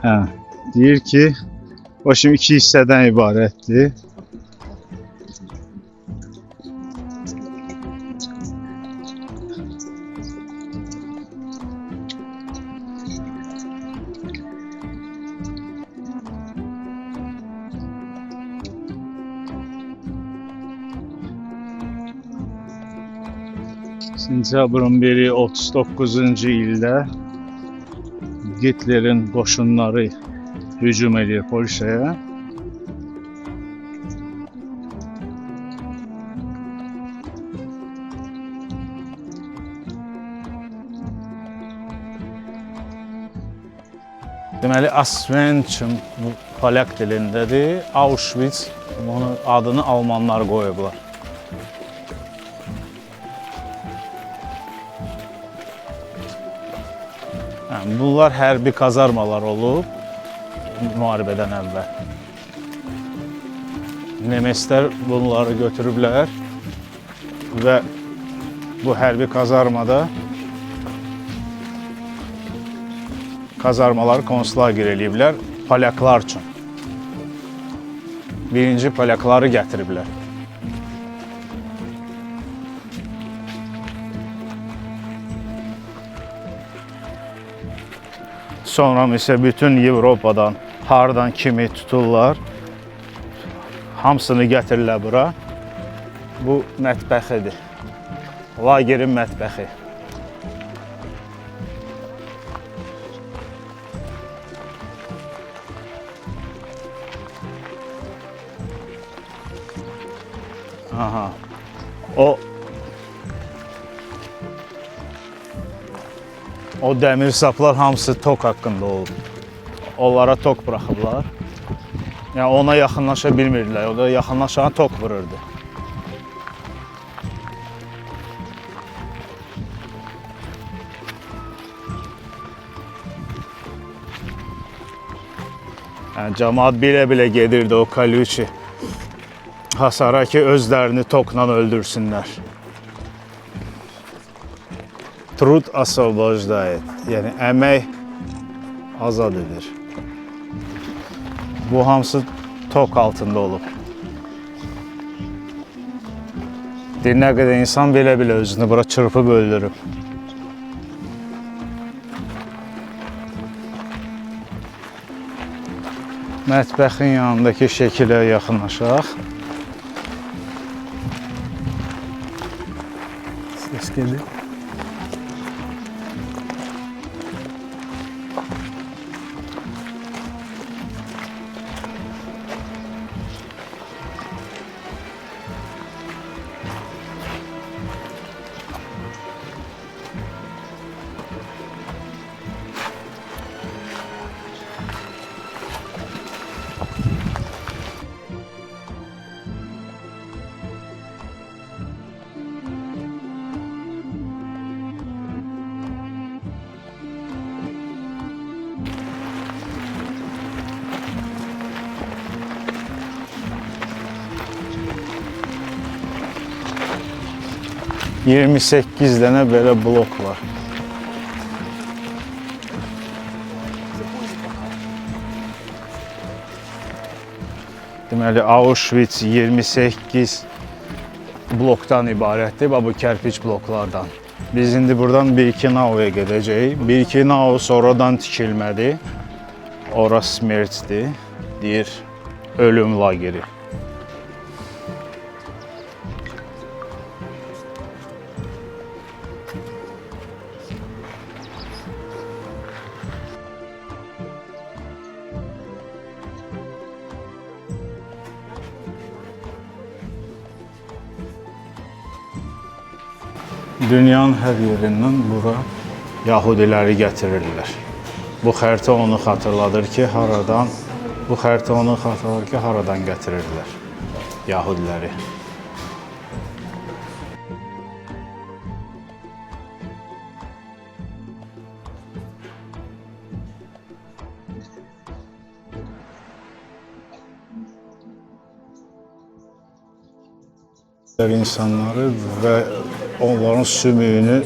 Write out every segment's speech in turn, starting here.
Hə, deyir ki, o şimdi 2 hissədən ibarətdir. Sentyabrın 1-i 39-cu ildə Hitlerin qoşunları hücum edir Polşaya. Deməli, Oswiecim bu polyak dilindədir. Auschwitz, onun adını Almanlar qoyublar. Bunlar hərbi kazarmalar olub müharibədən əvvəl. Nemeslər bunları götürüblər və bu hərbi kazarmaları konslager eləyiblər polyaklar üçün. Birinci polyakları gətiriblər. Sonra isə bütün Avropadan hardan kimi tuturlar, hamısını gətirirlər bura. Bu mətbəxidir. Lagerin mətbəxi. Aha. O dəmir saplar hamısı tok haqqında oldu. Onlara tok bırakıblar. Yəni ona yaxınlaşa bilmirdilər. O da yaxınlaşana tok vururdu. Yəni cəmaət bilə-bilə gedirdi o Kaluçi hasara ki, özlərini tokla öldürsünlər. Trud освобождает, yəni əmək azad edir. Bu hamısı tok altında olub. Nə qədər insan belə-belə özünü bura çırpıb öldürüb. Mətbəxin yanındakı şəkilə yaxınlaşaq. Ses gelir. Yirmi 28 dənə belə blok var. Deməli, Auschwitz 28 blokdan ibarətdir, bu kərpiç bloklardan. Biz indi buradan Birkenau'ya gedəcəyik. Birkenau sonradan tikilmədi. Ora smerçdir, deyir, ölüm lageri. Dünyanın hər yerindən bura Yahudiləri gətirirlər. Bu xəritə onu xatırladır ki, haradan gətirirlər Yahudiləri. İnsanları və onların sümüyünü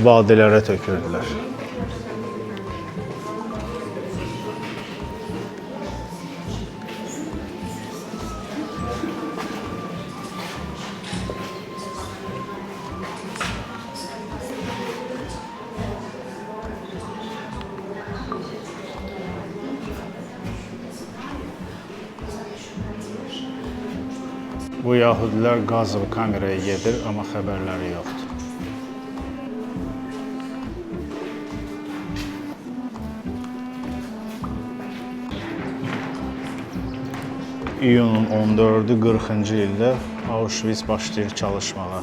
vadilərə tökürdülər. Bu yahudilər qazılı kameraya gedir, amma xəbərləri yoxdur. İyunun 14-ü 40-cı ildə Auschwitz başlayır çalışmağa.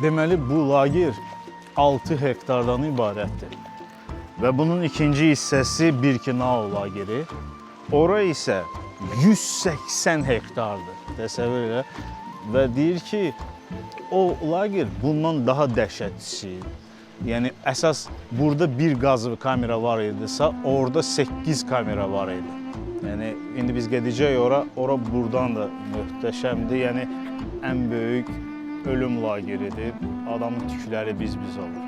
Deməli bu lager 6 hektardan ibarətdir. Və bunun ikinci hissəsi Birkenau lageri. Ora isə 180 hektardır. Təsəvvür elə. Və deyir ki, o lager bundan daha dəhşətlisi. Yəni əsas burada bir qazılı kamera var idisə, orada 8 kamera var idi. Yəni indi biz gedəcəyik ora burdan da möhtəşəmdir. Yəni ən böyük ölüm lageridir. Adamın tükləri biz-biz olur.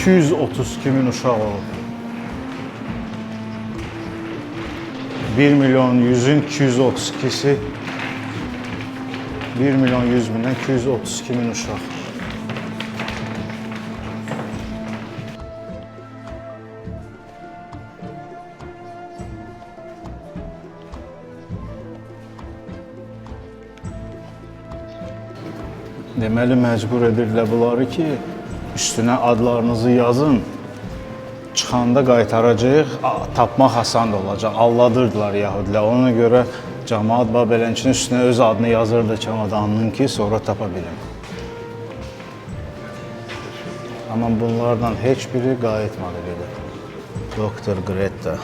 $232 min uşaq olub. 1 milyon 100'ün 232'si 1 milyon 100 bindən 232 min uşaq. Deməli məcbur edirlər bunları ki, üstünə adlarınızı yazın, çıxanda qaytaracaq, tapmaq asan da olacaq. Alladırdılar yahudilər. Ona görə cəmaət Babelənçinin üstünə öz adını yazırdı çamadanının ki, sonra tapa bilin. Amma bunlardan heç biri qayıtmadı belə. Doktor Gretta.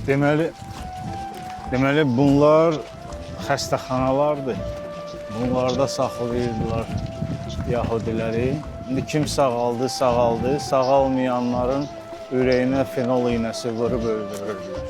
Deməli bunlar xəstəxanalardır. Bunlarda saxlayırdılar yahudiləri. İndi kim sağaldı, sağalmayanların ürəyinə fenol iynəsi vurub öldürürdülər.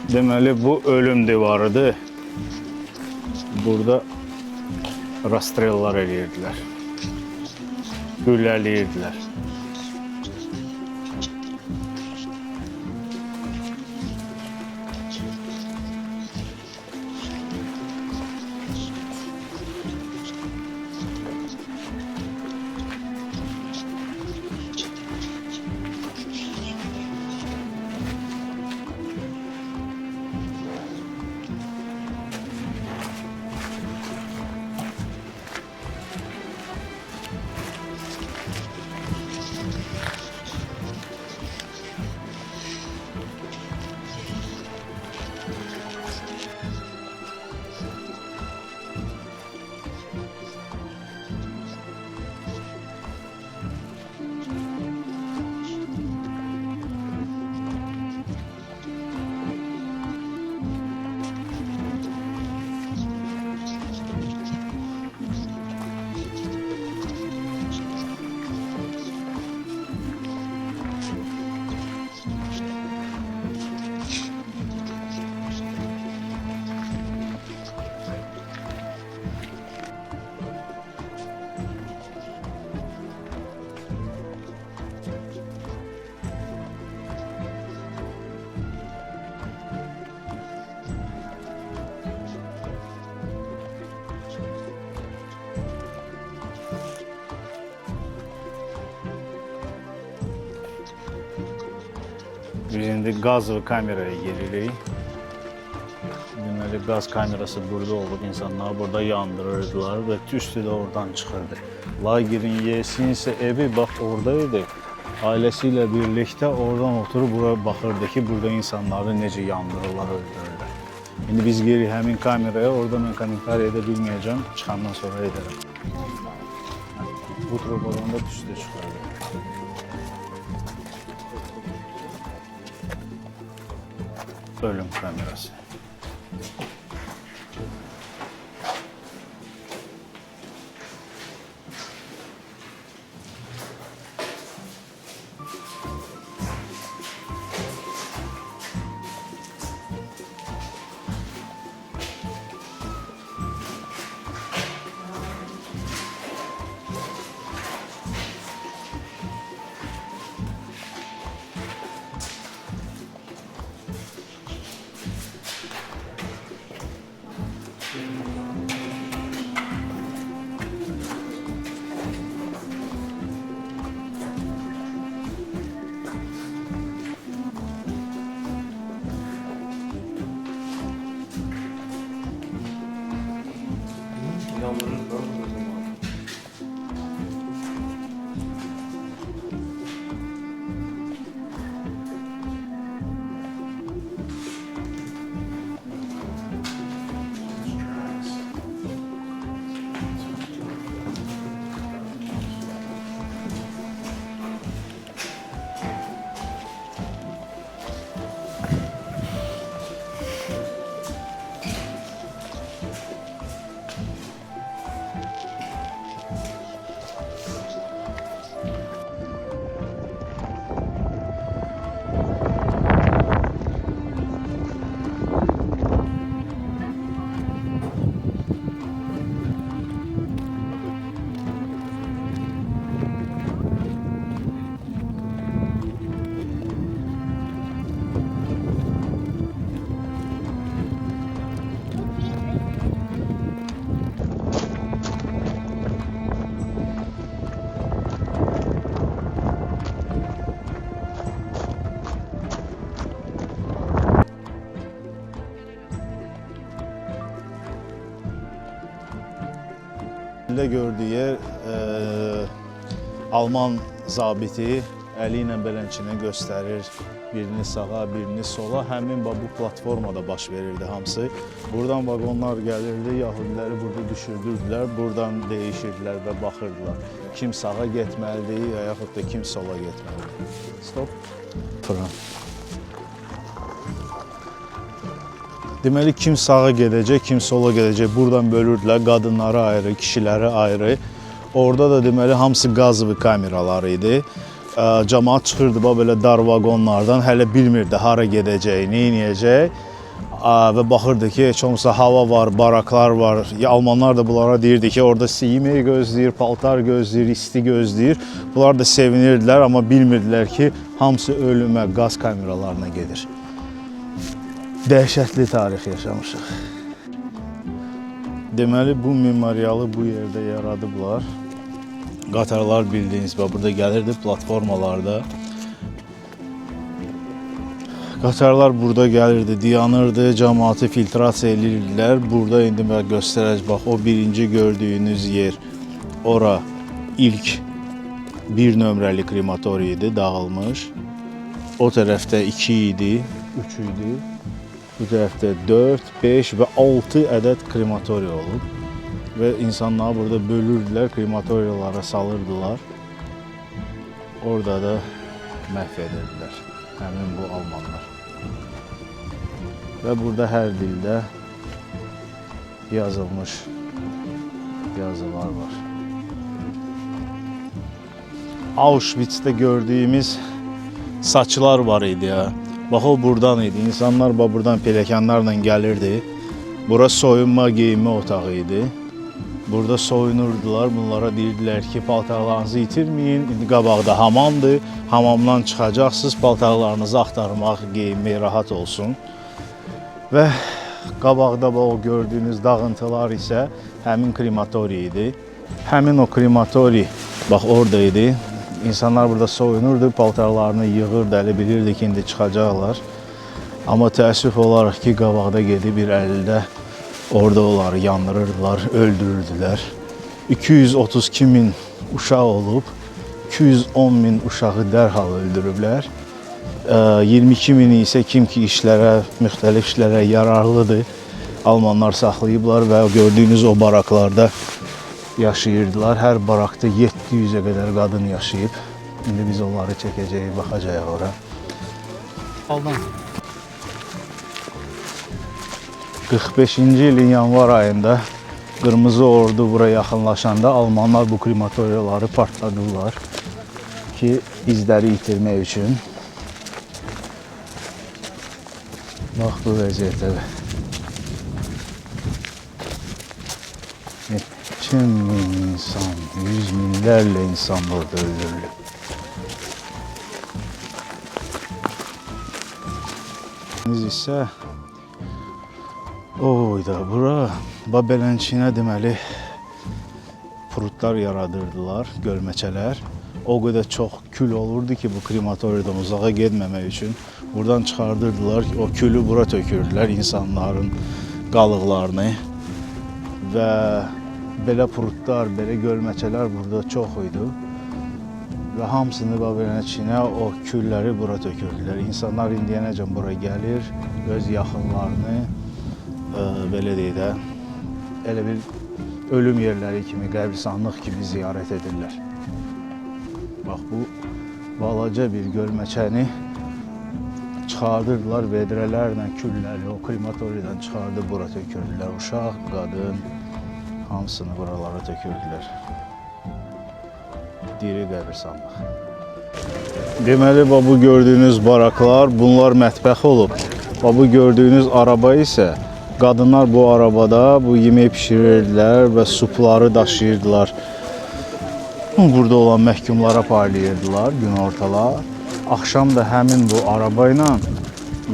Deməli bu ölüm divarıdır. Burada rastrellar edirdilər. Güllələyirdilər. Biz indi qaz və kameraya gelirik. Deməli, qaz kamerası burada olub, insanlar burada yandırırdılar və tüstü də oradan çıxırdı. Lagerin yesin isə evi bax oradaydı. Ailəsi ilə birlikdə oradan oturub bura baxırdı ki, burada insanları necə yandırırlar, öldürürlər. İndi biz geri həmin kameraya, orada mən komentar edə bilməyəcəm, çıxandan sonra edərəm. Bu trubadan da tüstü çıxırdı. Ölüm kamerası. əlində gördüyü yer Alman zabiti əli ilə beləçini göstərir. Birini sağa, birini sola. Həmin bu platformada baş verirdi hamısı. Buradan vaqonlar gəlirdi, yahudiləri burada düşürdürdülər. Buradan değişirdilər və baxırdılar. Kim sağa getməlidir, yaxud da kim sola getməlidir. Stop. Fıran. Deməli, kim sağa gedəcək, kim sola gedəcək. Buradan bölürdülər. Qadınları ayrı, kişiləri ayrı. Orada da deməli, hamısı qazıvi kameraları idi. Cəmaat çıxırdı belə dar vaqonlardan, hələ bilmirdi hara gedəcək, nə edəcək və baxırdı ki, heç olmasa hava var, baraklar var. Almanlar da bunlara deyirdi ki, orada yemək gözləyir, paltar gözləyir, isti gözləyir. Bunlar da sevinirdilər, amma bilmirdilər ki, hamısı ölümə, qaz kameralarına gedir. Dəhşətli tarix yaşamışıq. Deməli, bu memorialı bu yerdə yaradıblar. Qatarlar bildiyiniz gibi burada gəlirdi platformalarda. Qatarlar burada gəlirdi, dayanırdı, cəmaatı filtrasiya edirdilər. Burada indi mən göstərəcəm, bax o birinci gördüyünüz yer, ora ilk 1 nömrəli krematoriya idi, dağılmış. O tərəfdə 2 idi, 3 idi. Bu tərəfdə 4, 5 və 6 ədəd krematoriya olub. Və insanları burada bölürdülər, krematoriyalara salırdılar. Orada da məhv edirdilər həmin bu Almanlar. Və burada hər dildə yazılmış yazılar var. Auschwitz'te gördüyümüz saçlar var idi ya. Bax o buradan idi. İnsanlar buradan pelekanlarla gəlirdi. Burası soyunma giyinmə otağı idi. Burada soyunurdular. Bunlara deyirdilər ki, paltarlarınızı itirməyin. İndi qabaqda hamamdır. Hamamdan çıxacaqsınız. Paltarlarınızı axtarmaq, geyinmək rahat olsun. Və qabaqda o gördüyünüz dağıntılar isə həmin krematoriya idi. Həmin o krematoriya bax orada idi. İnsanlar burada soyunurdu, paltarlarını yığırdı, elə bilirdi ki, indi çıxacaqlar. Amma təəssüf olaraq ki, qabaqda gedib bir əldə orada onları yandırırdılar, öldürürdülər. 232 min uşaq olub, 210 min uşağı dərhal öldürüblər. 22 mini isə kim ki müxtəlif işlərə yararlıdır, Almanlar saxlayıblar və gördüyünüz o baraklarda yaşayırdılar. Hər barakda 700'e qədər qadın yaşayıb. İndi biz onları çəkəcəyik, baxacağıq ora. Aldan. 45-ci ilin yanvar ayında Qırmızı Ordu buraya yaxınlaşanda Almanlar bu krematoriyaları partladılar ki, izləri itirmək üçün. Bax bu vəziyyətdə. Neçə min insan, 100 minlərlə insan burada öldürülüb. Biz isə oyda bura belənçinə deməli prutlar yaradırdılar, gölməçələr. O qədər çox kül olurdu ki, bu krematoriyadan uzağa getməmək üçün buradan çıxardırdılar. O külü bura tökürdülər insanların qalıqlarını və belə prutlar, belə gölməçələr burada çox idi. Və hamısını belənçinə o külləri bura tökürdülər. İnsanlar indiyənəcən bura gəlir, öz yaxınlarını belə deyək də, elə bir ölüm yerləri kimi, qəbristanlıq kimi ziyarət edirlər. Bax, bu balaca bir gölməçəni çıxardırdılar, vedrələrlə külləri o krematoriyadan çıxardı, bura tökürdülər. Uşaq, qadın, hamısını buralara tökürdülər. Diri qəbristanlıq. Deməli, bu gördüyünüz baraklar, bunlar mətbəx olub. Bu gördüyünüz araba isə qadınlar bu arabada bu yemək pişirirdilər və supları daşıyırdılar. Burada olan məhkumlara paylayırdılar günortalar. Axşam da həmin bu araba ilə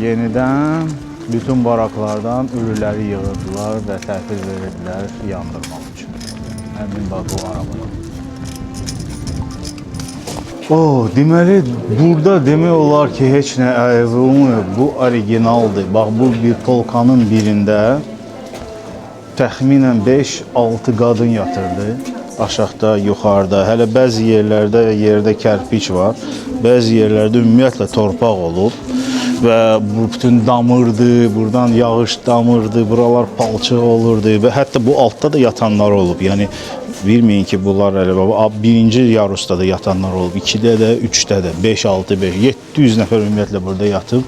yenidən bütün baraklardan ölüləri yığırdılar və təhvil verirdilər yandırmaq üçün. Həmin bu arabada. Deməli, burada demək olar ki, heç nə əyvəmi, bu originaldır. Bax, bu bir polkanın birində təxminən 5-6 qadın yatırdı. Aşağıda, yuxarıda, hələ bəzi yerdə kərpiç var, bəzi yerlərdə ümumiyyətlə torpaq olub və bu bütün damırdı, buradan yağış damırdı, buralar palçıq olurdu və hətta bu altda da yatanlar olub. Yəni bilməyin ki, bunlar birinci yarusda da yatanlar olub, 2-də də, 3-də də, 5-6-5-700 nəfər ümumiyyətlə burada yatıb.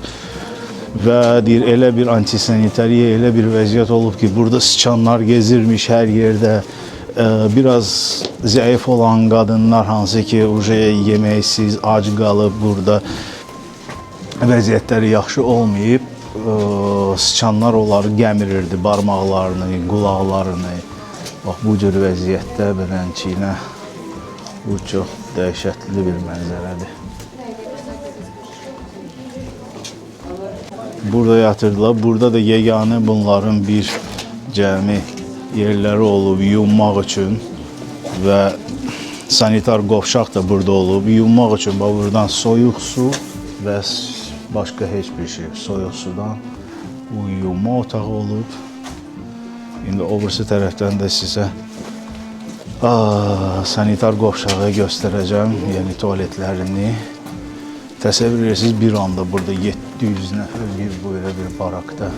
Və deyir, elə bir antisanitariya, elə bir vəziyyət olub ki, burada sıçanlar gezirmiş hər yerdə. Biraz zəif olan qadınlar, hansı ki, yeməksiz, ac qalıb burada, vəziyyətləri yaxşı olmayıb, sıçanlar onları gəmirirdi, barmaqlarını, qulaqlarını. Bax, bu cür vəziyyətdə belənciyinə bu çox dəhşətli bir mənzərədir. Burada yatırdılar. Burada da yeganə bunların bir cəmi yerləri olub yuyunmaq üçün və sanitar qovşaq da burada olub. Yuyunmaq üçün buradan soyuq su və başqa heç bir şey. Soyuq sudan bu yuyunma otağı olub. İndi o birisi tərəfdən də sizə sanitar qovşağı göstərəcəm, yəni tualetlərini. Təsəvvür edirsiniz, bir anda burada 700 nəfər bir böyle bir barakda.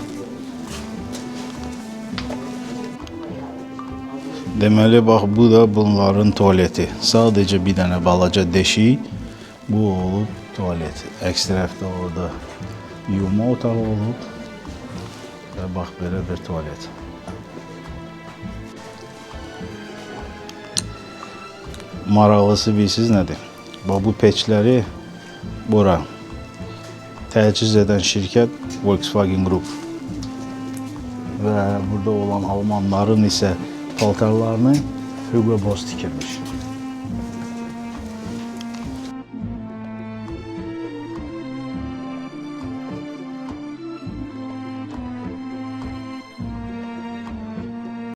Deməli, bax, bu da bunların tualeti. Sadəcə bir dənə balaca deşik, bu olub tualet. Əks tərəfdə orada yuyunma otağı olub və bax, belə bir tualet. Maraqlısı bilirsiniz nədir? Bax, bu peçləri bura təchiz edən şirkət Volkswagen Group və burada olan almanların isə paltarlarını Hugo Boss tikirmiş.